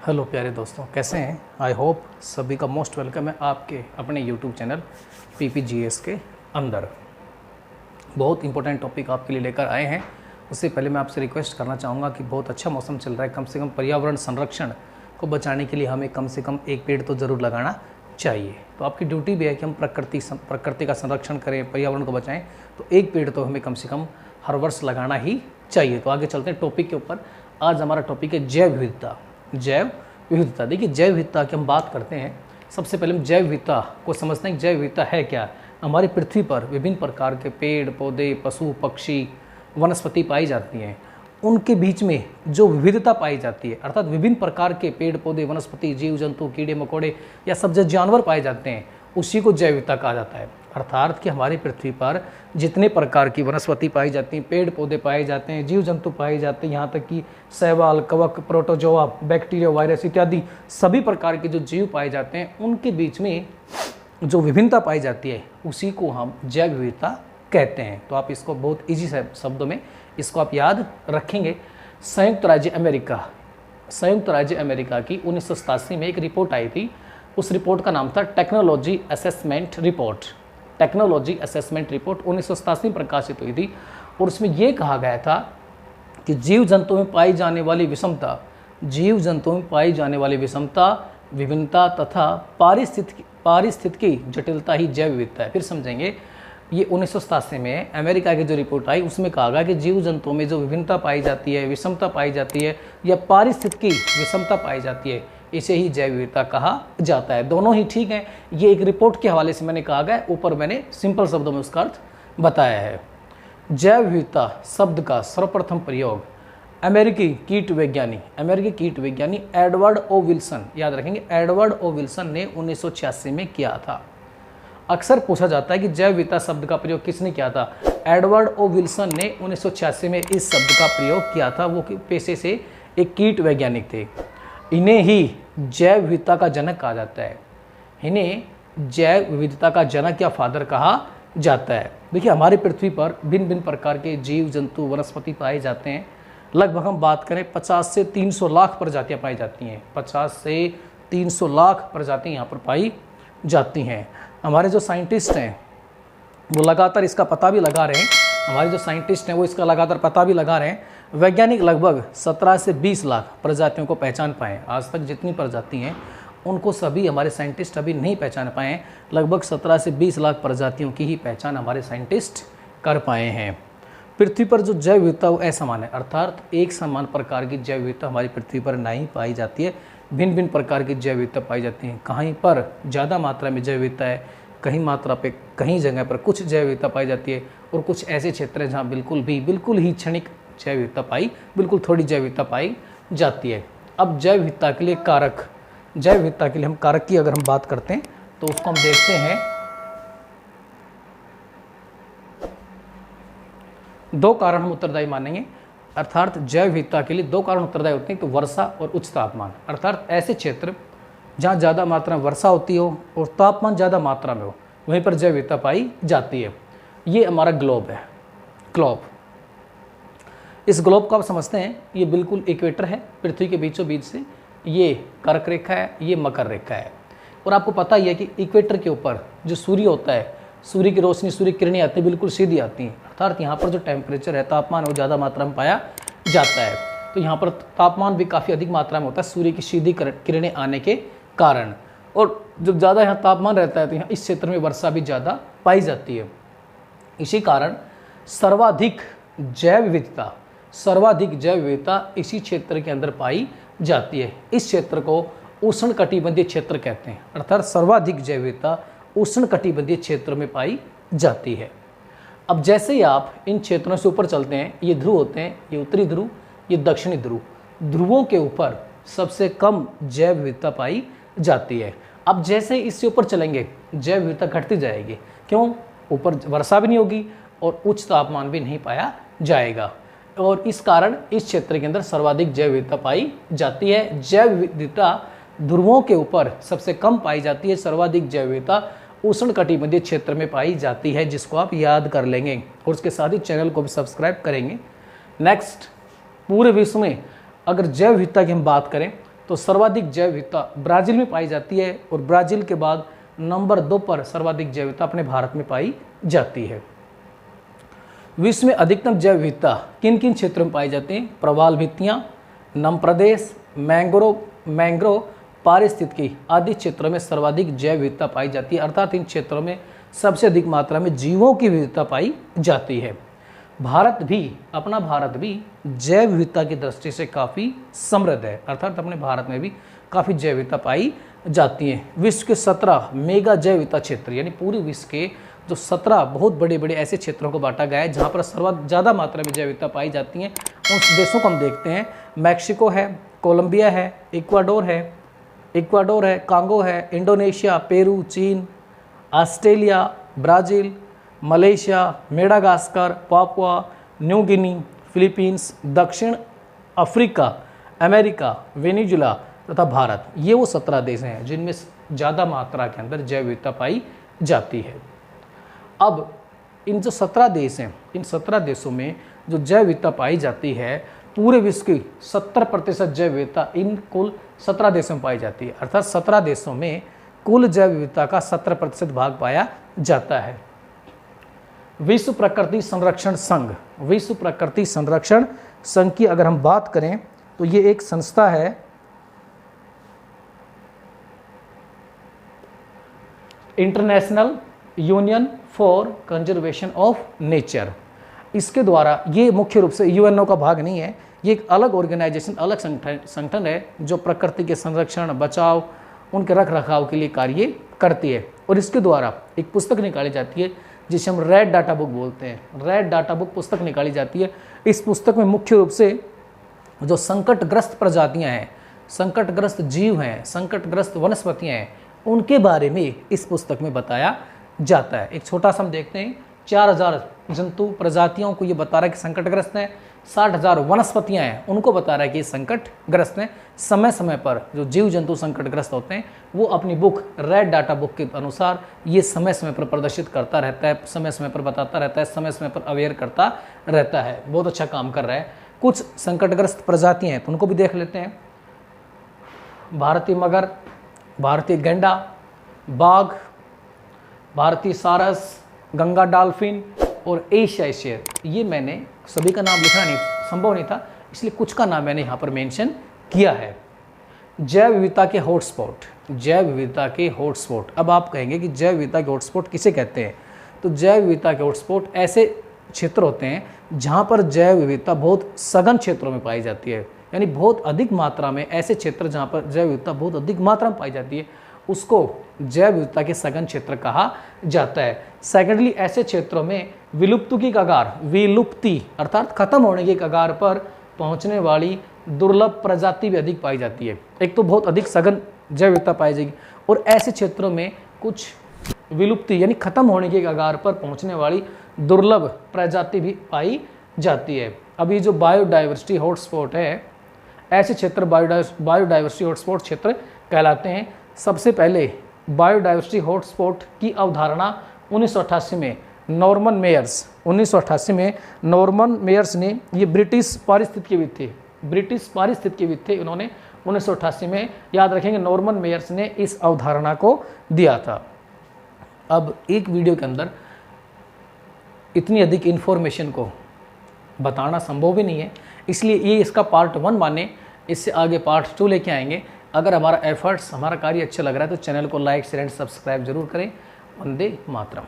Hello प्यारे दोस्तों, कैसे हैं? आई होप सभी का मोस्ट वेलकम है आपके अपने यूट्यूब चैनल PPGS के अंदर। बहुत इंपॉर्टेंट टॉपिक आपके लिए लेकर आए हैं। उससे पहले मैं आपसे रिक्वेस्ट करना चाहूँगा कि बहुत अच्छा मौसम चल रहा है, कम से कम पर्यावरण संरक्षण को बचाने के लिए हमें कम से कम एक पेड़ तो ज़रूर लगाना चाहिए। तो आपकी ड्यूटी भी है कि हम प्रकृति का संरक्षण करें, पर्यावरण को बचाएँ। तो एक पेड़ तो हमें कम से कम हर वर्ष लगाना ही चाहिए। तो आगे चलते हैं टॉपिक के ऊपर। आज हमारा टॉपिक है जैव विविधता। जैव विविधता, देखिए जैव विविधता की हम बात करते हैं। सबसे पहले हम जैव विविधता को समझते हैं। जैव विविधता है क्या? हमारी पृथ्वी पर विभिन्न प्रकार के पेड़ पौधे, पशु पक्षी, वनस्पति पाई जाती हैं। उनके बीच में जो विविधता पाई जाती है, अर्थात विभिन्न प्रकार के पेड़ पौधे, वनस्पति, जीव जंतु, कीड़े मकोड़े या सब जानवर पाए जाते हैं, उसी को जैव विविधता कहा जाता है। अर्थात कि हमारी पृथ्वी पर जितने प्रकार की वनस्पति पाई जाती हैं, पेड़ पौधे पाए जाते हैं, जीव जंतु पाए जाते हैं, यहाँ तक कि शैवाल, कवक, प्रोटोजोआ, बैक्टीरिया, वायरस इत्यादि सभी प्रकार के जो जीव पाए जाते हैं, उनके बीच में जो विभिन्नता पाई जाती है उसी को हम जैव विविधता कहते हैं। तो आप इसको बहुत ईजी शब्दों में इसको आप याद रखेंगे। संयुक्त राज्य अमेरिका की 1987 में एक रिपोर्ट आई थी। उस रिपोर्ट का नाम था technology assessment report. Technology assessment report 1987 में प्रकाशित हुई थी और उसमें यह कहा गया था कि जीव जंतुओं में पाई जाने वाली विषमता, विभिन्नता तथा पारिस्थितिकी जटिलता ही जैव विविधता है। फिर समझेंगे। ये 1987 में अमेरिका की जो रिपोर्ट आई उसमें कहा गया कि जीव जंतुओं में जो विभिन्नता पाई जाती है, विषमता पाई जाती है या पारिस्थितिकी विषमता पाई जाती है, इसे ही जैव विविधता कहा जाता है। दोनों ही ठीक हैं। ये एक रिपोर्ट के हवाले से मैंने कहा गया, ऊपर मैंने सिंपल शब्दों में उसका अर्थ बताया है। जैव विविधता शब्द का सर्वप्रथम प्रयोग अमेरिकी कीट वैज्ञानी एडवर्ड ओ विल्सन, याद रखेंगे, एडवर्ड ओ विल्सन ने 1986 में किया था। अक्सर पूछा जाता है कि जैव विविधता शब्द का प्रयोग किसने किया था? एडवर्ड ओ विल्सन ने 1986 में इस शब्द का प्रयोग किया था। वो पेशे से एक कीट वैज्ञानिक थे। इन्हें ही जैव विविधता का जनक कहा जाता है। इन्हें जैव विविधता का जनक या फादर कहा जाता है। देखिए हमारी पृथ्वी पर भिन्न भिन्न प्रकार के जीव जंतु वनस्पति पाए जाते हैं। लगभग हम बात करें 50 से 300 लाख प्रजातियां पाई जाती हैं। 50 से 300 लाख प्रजातियां यहाँ पर पाई जाती हैं। हमारे जो साइंटिस्ट हैं वो लगातार इसका पता भी लगा रहे हैं। वो इसका लगातार पता भी लगा रहे हैं। वैज्ञानिक लगभग 17 से 20 लाख प्रजातियों को पहचान पाए। आज तक जितनी प्रजाति हैं उनको सभी हमारे साइंटिस्ट अभी नहीं पहचान पाए हैं। लगभग 17 से 20 लाख प्रजातियों की ही पहचान हमारे साइंटिस्ट कर पाए हैं। पृथ्वी पर जो जैव विविधता वो असमान है, अर्थात एक समान प्रकार की जैव विविधता हमारी पृथ्वी पर नहीं पाई जाती है। भिन्न भिन्न प्रकार की जैव विविधता पाई जाती है। कहीं पर ज़्यादा मात्रा में जैव विविधता है, कहीं जगह पर कुछ जैव विविधता पाई जाती है और कुछ ऐसे क्षेत्र हैं जहाँ बिल्कुल ही क्षणिक जैव विविधता बिल्कुल थोड़ी जैव विविधता पाई जाती है। अब जैव विविधता के लिए हम कारक की अगर हम बात करते हैं तो उसको हम देखते हैं। 2 कारण हम उत्तरदायी मानेंगे, अर्थात जैव विविधता के लिए 2 कारण उत्तरदायी होते हैं, तो वर्षा और उच्च तापमान। अर्थात ऐसे क्षेत्र जहाँ ज़्यादा मात्रा में वर्षा होती हो और तापमान ज़्यादा मात्रा में हो, वहीं पर जैव विविधता पाई जाती है। ये हमारा ग्लोब है। इस ग्लोब को आप समझते हैं, ये बिल्कुल इक्वेटर है। पृथ्वी के बीचों बीच से ये कर्क रेखा है, ये मकर रेखा है। और आपको पता ही है कि इक्वेटर के ऊपर जो सूर्य होता है, सूर्य की रोशनी, सूर्य किरणें आती हैं बिल्कुल सीधी आती हैं। अर्थात यहाँ पर जो टेम्परेचर है, तापमान, वो ज़्यादा मात्रा में पाया जाता है। तो यहाँ पर तापमान भी काफ़ी अधिक मात्रा में होता है सूर्य की सीधी किरणें आने के कारण। और जब ज़्यादा यहाँ तापमान रहता है तो यहाँ इस क्षेत्र में वर्षा भी ज़्यादा पाई जाती है। इसी कारण सर्वाधिक जैव विविधता इसी क्षेत्र के अंदर पाई जाती है। इस क्षेत्र को उष्णकटिबंधीय क्षेत्र कहते हैं। अर्थात सर्वाधिक जैव विविधता उष्णकटिबंधीय क्षेत्र में पाई जाती है। अब जैसे ही आप इन क्षेत्रों से ऊपर चलते हैं, ये ध्रुव होते हैं, ये उत्तरी ध्रुव, ये दक्षिणी ध्रुव। ध्रुवों के ऊपर सबसे कम जैव विविधता पाई जाती है। अब जैसे इससे ऊपर चलेंगे जैव विविधता घटती जाएगी। क्यों? ऊपर वर्षा भी नहीं होगी और उच्च तापमान भी नहीं पाया जाएगा, और इस कारण इस क्षेत्र के अंदर सर्वाधिक जैव विविधता पाई जाती है। जैव विविधता ध्रुवों के ऊपर सबसे कम पाई जाती है। सर्वाधिक जैव विविधता उष्णकटिबंधीय क्षेत्र में पाई जाती है, जिसको आप याद कर लेंगे और उसके साथ ही चैनल को भी सब्सक्राइब करेंगे। नेक्स्ट, पूरे विश्व में अगर जैव विविधता की हम बात करें तो सर्वाधिक जैव विविधता ब्राज़ील में पाई जाती है और ब्राज़ील के बाद नंबर 2 पर सर्वाधिक जैव विविधता अपने भारत में पाई जाती है। विश्व में अधिकतम जैव विविधता किन किन क्षेत्रों में पाई जाती है? प्रवाल भित्तियाँ, नम प्रदेश, मैंग्रोव पारिस्थितिकी आदि क्षेत्रों में सर्वाधिक जैव विविधता पाई जाती है, अर्थात इन क्षेत्रों में सबसे अधिक मात्रा में जीवों की विविधता पाई जाती है। अपना भारत भी जैव विविधता की दृष्टि से काफ़ी समृद्ध है, अर्थात अपने भारत में भी काफ़ी जैव विविधता पाई जाती है। विश्व के 17 मेगा जैव विविधता क्षेत्र, यानी पूरी विश्व के जो 17 बहुत बड़े बड़े ऐसे क्षेत्रों को बांटा गया है जहाँ पर सर्वाधिक ज़्यादा मात्रा में जैव विविधता पाई जाती है। उन देशों को हम देखते हैं, मैक्सिको है, कोलंबिया है, इक्वाडोर है, कांगो है, इंडोनेशिया, पेरू, चीन, Australia, Brazil, Malaysia, Madagascar, Papua New Guinea, Philippines, दक्षिण अफ्रीका, अमेरिका, वेनेजुला तथा भारत। ये वो 17 देश हैं जिनमें ज़्यादा मात्रा के अंदर जैव विविधता पाई जाती है। अब इन जो 17 देश हैं, इन 17 देशों में जो जैव विविधता पाई जाती है, पूरे विश्व की 70% जैव विविधता इन कुल 17 देशों में पाई जाती है, अर्थात 17 देशों में कुल जैव विविधता का 70% भाग पाया जाता है। विश्व प्रकृति संरक्षण संघ की अगर हम बात करें तो ये एक संस्था है, international union for conservation of nature. इसके द्वारा, ये मुख्य रूप से यूएनओ का भाग नहीं है, ये एक अलग ऑर्गेनाइजेशन, अलग संगठन है जो प्रकृति के संरक्षण, बचाव, उनके रख रखाव के लिए कार्य करती है। और इसके द्वारा एक पुस्तक निकाली जाती है जिसे हम रेड डाटा बुक बोलते हैं। रेड डाटा बुक पुस्तक निकाली जाती है। इस पुस्तक में मुख्य रूप से जो संकटग्रस्त प्रजातियां हैं, संकटग्रस्त जीव हैं, संकटग्रस्त वनस्पतियां हैं, उनके बारे में इस पुस्तक में बताया जाता है। एक छोटा सा हम देखते हैं, 4000 जंतु प्रजातियों को ये बता रहा है कि संकटग्रस्त हैं, 60,000 वनस्पतियां हैं उनको बता रहा है कि ये संकटग्रस्त हैं। समय समय पर जो जीव जंतु संकटग्रस्त होते हैं वो अपनी बुक, रेड डाटा बुक के अनुसार ये समय समय पर प्रदर्शित करता रहता है, समय समय पर बताता रहता है, समय समय पर अवेयर करता रहता है। बहुत अच्छा काम कर रहा है। कुछ संकटग्रस्त प्रजातियां हैं तो उनको भी देख लेते हैं। भारतीय मगर, भारतीय गैंडा, बाघ, भारतीय सारस, गंगा डॉल्फिन और एशियाई शेर। ये मैंने सभी का नाम लिखना नहीं संभव नहीं था, इसलिए कुछ का नाम मैंने यहाँ पर मेंशन किया है। जैव विविधता के हॉटस्पॉट, जैव विविधता के हॉटस्पॉट। अब आप कहेंगे कि जैव विविधता के हॉटस्पॉट किसे कहते हैं? तो जैव विविधता के हॉटस्पॉट ऐसे क्षेत्र होते हैं जहाँ पर जैव विविधता बहुत सघन क्षेत्रों में पाई जाती है, यानी बहुत अधिक मात्रा में ऐसे क्षेत्र जहाँ पर जैव विविधता बहुत अधिक मात्रा में पाई जाती है, उसको जैव विविधता के सघन क्षेत्र कहा जाता है। सेकेंडली, ऐसे क्षेत्रों में विलुप्ति की कगार, विलुप्ति अर्थात खत्म होने की कगार पर पहुंचने वाली दुर्लभ प्रजाति भी अधिक पाई जाती है। एक तो बहुत अधिक सघन जैव विविधता पाई जाएगी और ऐसे क्षेत्रों में कुछ विलुप्ति यानी खत्म होने की कगार पर पहुंचने वाली दुर्लभ प्रजाति भी पाई जाती है। अभी जो बायोडाइवर्सिटी हॉटस्पॉट है, ऐसे क्षेत्र बायोडाइवर्सिटी हॉटस्पॉट क्षेत्र कहलाते हैं। सबसे पहले बायोडाइवर्सिटी हॉटस्पॉट की अवधारणा 1988 में नॉर्मन मेयर्स ने, ये ब्रिटिश पारिस्थितिकीविद थे, उन्होंने 1988 में, याद रखेंगे, नॉर्मन मेयर्स ने इस अवधारणा को दिया था। अब एक वीडियो के अंदर इतनी अधिक इन्फॉर्मेशन को बताना संभव भी नहीं है, इसलिए ये इसका पार्ट 1 माने, इससे आगे पार्ट 2 लेके आएंगे। अगर हमारा कार्य अच्छा लग रहा है तो चैनल को लाइक, शेयर एंड सब्सक्राइब जरूर करें। वंदे मातरम।